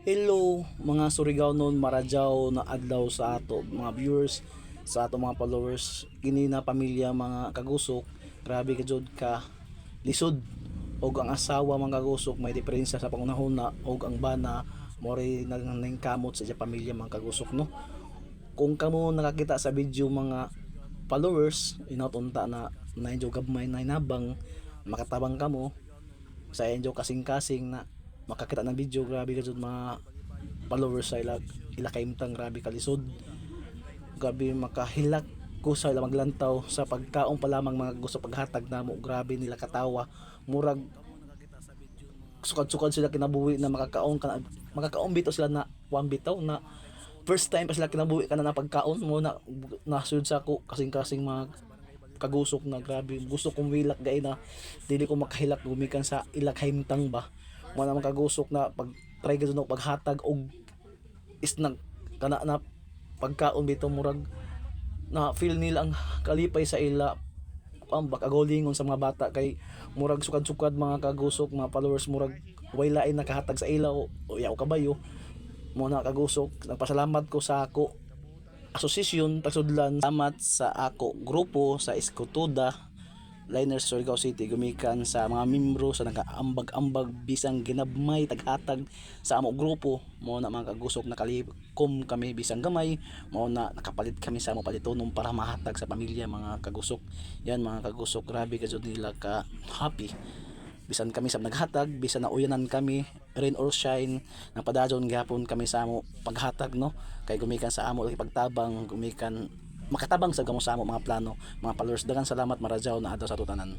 Hello mga Surigao noon Marajaw na adlaw sa ato mga viewers, sa ato mga followers kini na pamilya mga kagusok. Grabe ka jud ka lisod og ang asawa mga kagusok may diferensya sa pangunahuna og ang bana more nangkamot sa pamilya mga kagusok no. Kung kamo nakakita sa video mga followers inatunta na na gabmay na nabang makatabang kamo sa inyo kasing-kasing na makakita ng video. Grabe ka jud mga followers sa ila kaimtang, grabe kalisod, grabe makahilak ko sa ila maglantaw sa pagkaon pa lamang mga gusto paghatag namo. Grabe nila katawa, murag sukad-sukad sila kinabuhi na makakaon bitaw sila na one bitaw na first time pa sila kinabuhi ka na pagkaon mo na nasud sa ako kasing-kasing mga kagusok na grabe gusto kong wilak gay na dili ko makahilak gumikan sa ilak himtang ba mo na kagusok na pag try ka no paghatag og isnag kana na pagkaon bitaw murag na feel nila ang kalipay sa ila ang bakagolingon sa mga bata kay murag sukad-sukad mga kagusok mga followers murag way lain nakahatag sa ila o yaw kabayo mo na kagusok. Nagpasalamat ko sa ako asosasyon pagsudlan, salamat sa ako grupo sa Escotuda Liners Surigao City gumikan sa mga membro sa nagaambag-ambag bisang ginabmay taghatag sa amo grupo mo na mga kagusok nakalikom kami bisang gamay mo na nakapalit kami sa amo palitonon para mahatag sa pamilya mga kagusok. Yan mga kagusok, grabe ka jud nila ka happy bisan kami sa naghatag bisan na uyanan kami rain or shine napadadyon gihapon kami sa amo paghatag no kay gumikan sa amo pagtabang gumikan makatabang sa gamo sa amo mga plano mga followers. Daghang salamat Marajaw na adto sa tutanan.